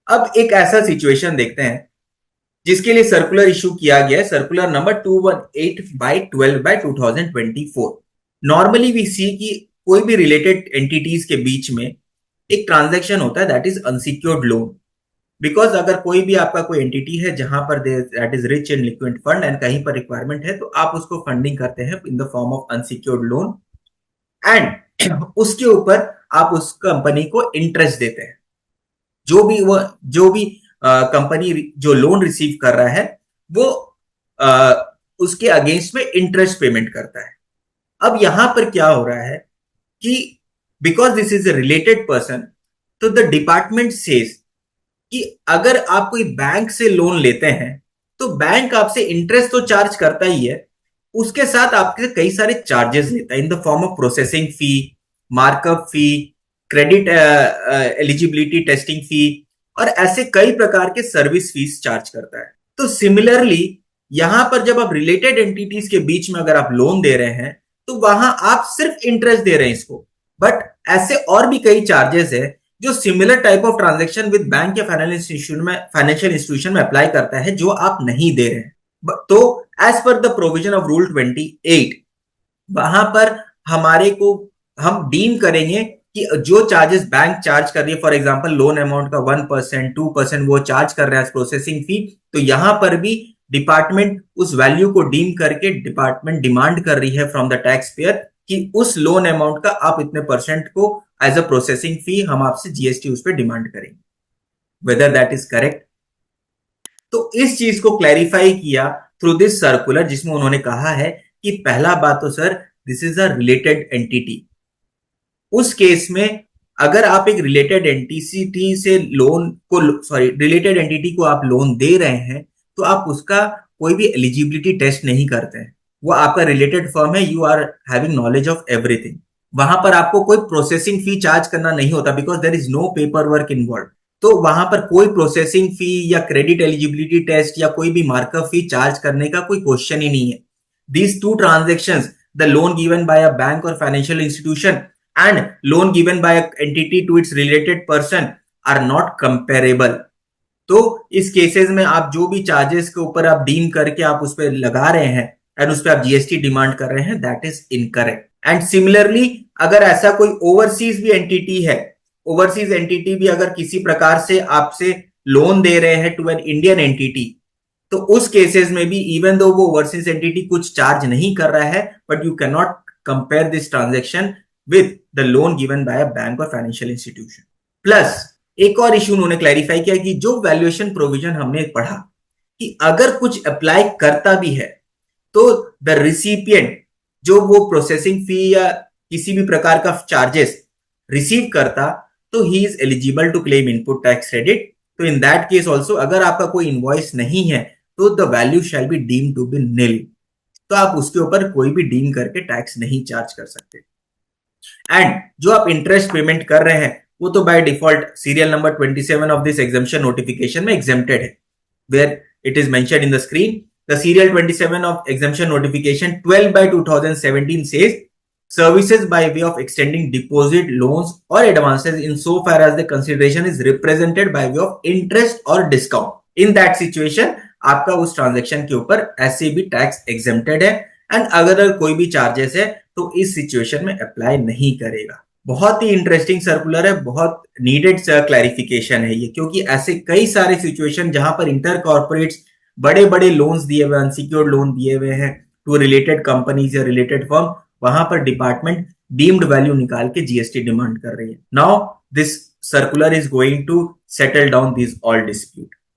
अब एक ऐसा सिचुएशन देखते हैं जिसके लिए सर्कुलर इशू किया गया है, सर्कुलर नंबर 218/12/2024। नॉर्मली वी सी कि कोई भी रिलेटेड एंटिटीज के बीच में एक ट्रांजैक्शन होता है, that is unsecured loan. Because अगर कोई भी आपका कोई एंटिटी है जहां पर that is rich in liquid fund and कहीं पर रिक्वायरमेंट है, तो आप उसको फंडिंग करते हैं इन the form of unsecured loan and उसके ऊपर आप उस कंपनी को इंटरेस्ट देते हैं। जो भी कंपनी जो लोन रिसीव कर रहा है वो आ, उसके अगेंस्ट में इंटरेस्ट पेमेंट करता है। अब यहां पर क्या हो रहा है कि because this is a related person, तो द डिपार्टमेंट सेज कि अगर आप कोई बैंक से लोन लेते हैं तो बैंक आपसे इंटरेस्ट तो चार्ज करता ही है, उसके साथ आपके कई सारे चार्जेस लेता है in the form of processing fee, markup fee, credit eligibility testing fee, और ऐसे कई प्रकार के सर्विस फीस चार्ज करता है। तो सिमिलरली यहां पर जब आप रिलेटेड एंटिटीज के बीच में अगर आप लोन दे रहे हैं तो वहां आप सिर्फ इंटरेस्ट दे रहे हैं इसको, बट ऐसे और भी कई चार्जेस है जो similar type of transaction with bank या फाइनेंशियल इंस्टीट्यूशन में अप्लाई करता है, जो आप नहीं दे रहे हैं। तो as per the provision of rule 28, वहां पर हमारे को हम डीम करेंगे कि जो चार्जेस बैंक चार्ज कर रही है, फॉर एग्जांपल लोन अमाउंट का 1% 2% वो चार्ज कर रहा है प्रोसेसिंग फी, तो यहां पर भी डिपार्टमेंट उस वैल्यू को डीम करके डिपार्टमेंट डिमांड कर रही है फ्रॉम द टैक्स पेयर कि उस लोन अमाउंट का आप इतने परसेंट को एज अ प्रोसेसिंग फी हम आपसे जीएसटी उस पर डिमांड करेंगे। Whether that is correct? तो इस चीज को क्लैरिफाई किया थ्रू दिस सर्कुलर, जिसमें उन्होंने कहा है कि पहला बात तो sir, this is a related entity. उस केस में अगर आप एक रिलेटेड एंटिटी से लोन को, सॉरी, रिलेटेड एंटिटी को आप लोन दे रहे हैं तो आप उसका कोई भी एलिजिबिलिटी टेस्ट नहीं करते हैं। वो आपका रिलेटेड फर्म है, you are having knowledge of everything. वहां पर आपको कोई प्रोसेसिंग फी चार्ज करना नहीं होता because there is no paper work involve. तो वहां पर कोई प्रोसेसिंग फी या क्रेडिट एलिजिबिलिटी टेस्ट या कोई भी मार्कअप फी चार्ज करने का कोई क्वेश्चन ही नहीं है। These two transaction, the loan given by a bank और financial institution and loan given by an entity to its related person are not comparable। तो इस केसेस में आप जो भी चार्जेस के ऊपर आप डीम करके आप उस पर लगा रहे हैं एंड उस पर आप जीएसटी डिमांड कर रहे हैं, that is incorrect. And similarly अगर ऐसा कोई ओवरसीज भी एंटिटी है, ओवरसीज एंटिटी भी अगर किसी प्रकार से आपसे लोन दे रहे हैं टू एन इंडियन एंटिटी, तो उस केसेस में भी इवन दो वो ओवरसीज एंटिटी कुछ चार्ज नहीं कर रहा है, but you can not compare this transaction with the loan given by a bank or financial institution। Plus एक और इश्यू उन्होंने क्लैरिफाई किया कि जो वैल्यूएशन प्रोविजन हमने पढ़ा कि अगर कुछ अप्लाई करता भी है तो द रिसिपिएंट जो वो प्रोसेसिंग फी या किसी भी प्रकार का चार्जेस रिसीव करता, तो he is eligible to claim input tax credit. तो इन दैट केस ऑल्सो अगर आपका कोई इनवॉइस नहीं है तो the value shall be deem to be nil, तो आप उसके ऊपर कोई भी डीम करके टैक्स नहीं चार्ज कर सकते। एंड जो आप इंटरेस्ट पेमेंट कर रहे हैं वो तो by default serial number 27 of this exemption notification में एग्जेम्प्टेड है, where it is mentioned in the screen. The serial 27 of exemption notification 12/2017 says services by way of extending deposit loans or advances in so far as the consideration is represented by way of interest or discount। in that situation आपका उस transaction के ऊपर ऐसे भी tax exempted है, and अगर कोई भी चार्जेस है तो इस सिचुएशन में अप्लाई नहीं करेगा। बहुत ही इंटरेस्टिंग सर्कुलर है, बहुत नीडेड क्लैरिफिकेशन है ये, क्योंकि ऐसे कई सारे सिचुएशन जहां पर इंटर कॉर्पोरेट्स बड़े बड़े लोन्स दिए हुए, अनसिक्योर्ड लोन दिए हुए हैं टू रिलेटेड कंपनीज या रिलेटेड फर्म, वहां पर डिपार्टमेंट डीम्ड वैल्यू निकाल के जीएसटी डिमांड कर रही है। Now this circular is going to settle down this all dispute.